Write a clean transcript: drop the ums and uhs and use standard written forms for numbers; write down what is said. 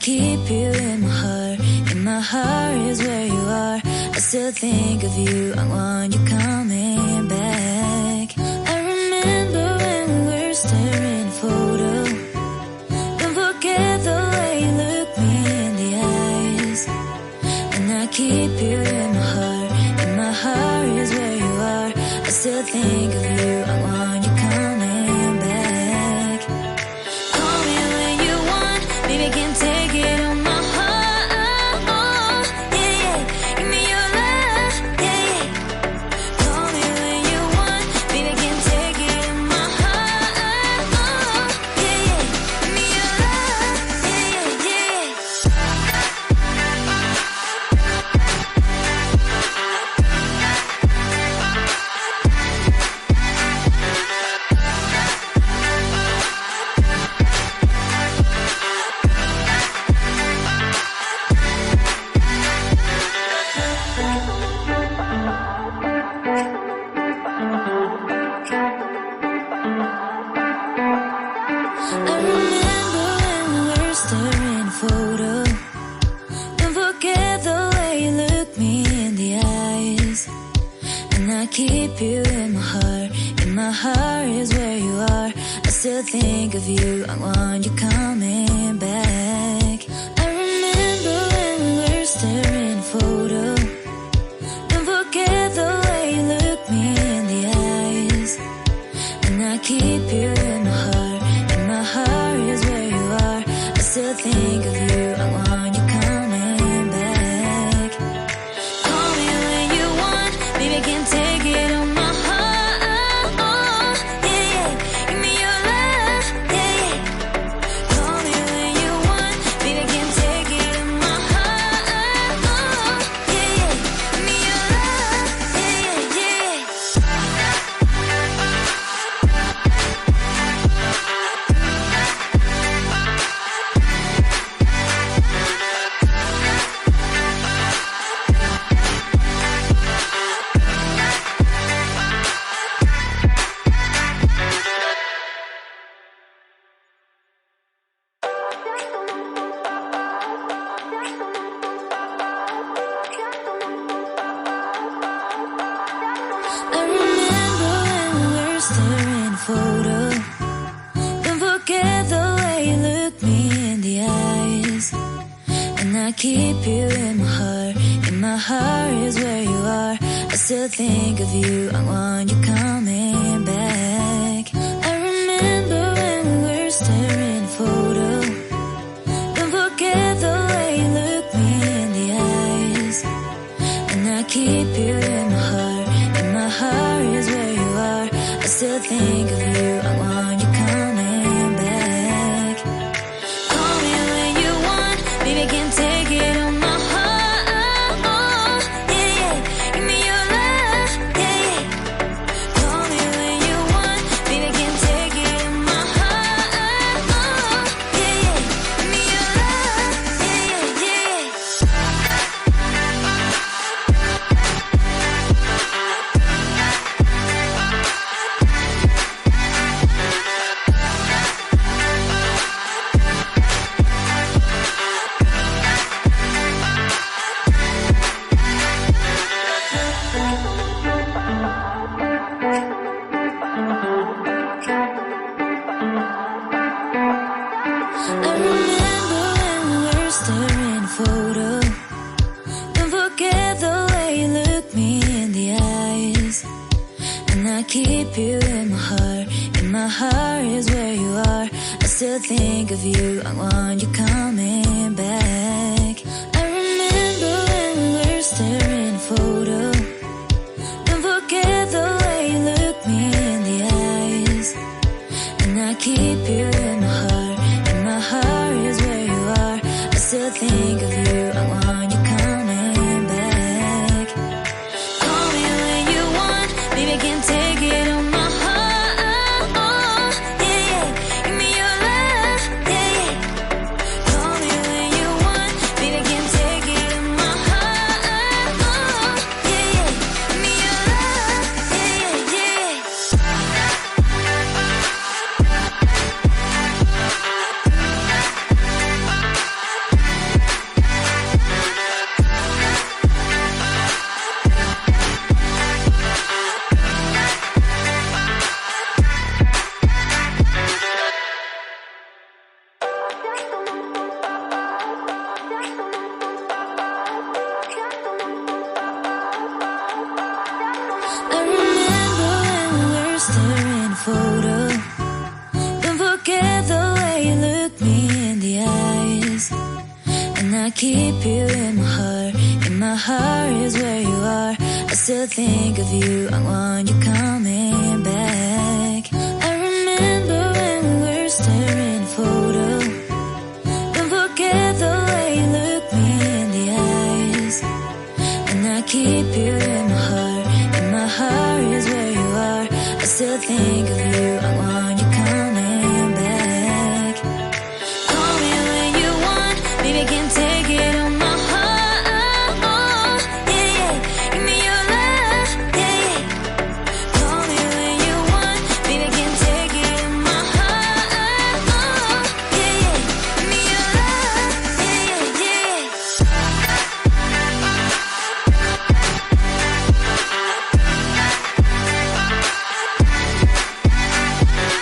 keep you in my heart. In my heart is where you are. I still think of you. I want you coming back. I remember when we were staring at a photo. Don't forget the way you look me in the eyes. And I keep you in my heart. In my heart is where you are. I still think of you. I want you coming back. Call me when you want. Baby, I can take it on my heart. Yeah, yeah. Give me your love. Yeah, yeah. Call me when you want. Baby, I can take it on my heart. Yeah, yeah. Give me your love. Yeah, yeah, I remember when we were staring at a photo. Don't forget the way you look me in the eyes. And I keep you in my heart. In my heart is where you are. I still think of you. I want you coming back. I remember when we were staring at a photo. Don't forget the way you look me in the eyes. And I keep you in my heart. In my heart is where you are. I still think of you. I want you coming back. Call me when you want. Baby, I can take it on my heart. Yeah, yeah. Give me your love. Yeah, yeah. Call me when you want. Baby, I can take it on my heart. Yeah, yeah. Give me your love. Yeah, yeah, I remember when we were staring at a photo. Don't forget the way you look me in the eyes. And I keep you in my heart. In my heart is where you are. I still think of you. I want you coming back. I remember when we were staring at a photo. Don't forget the way you look me in the eyes. And I keep you in my heart. In my heart is where you are. I still think of you. I want you coming back. Call me when you want. Baby, I can take it on my heart. Yeah, yeah. Give me your love. Yeah, yeah. Call me when you want. Baby, I can take it on my heart. Yeah, yeah. Give me your love. Yeah, yeah. I remember when we were staring at a photo. Don't forget the way you look me in the eyes. And I keep you in my heart. In my heart is where you are. I still think of you. I want you coming back. I remember when we were staring at a photo. Don't forget the way you look me in the eyes. And I keep you in my heart. In my heart is where you are. I still think of you. I want you coming back. Call me when you want. Baby, I can take it on my heart. Yeah, yeah. Give me your love. Yeah, yeah. Call me when you want. Baby, I can take it on my heart. Yeah, yeah. Give me your love. Yeah, yeah. I keep you in my heart. In my heart is where you are. I still think of you. I want you coming back. I remember when we were staring at a photo. Don't forget the way you look me in the eyes. And I keep you in my heart. In my heart is where you are. I still think of you. I want you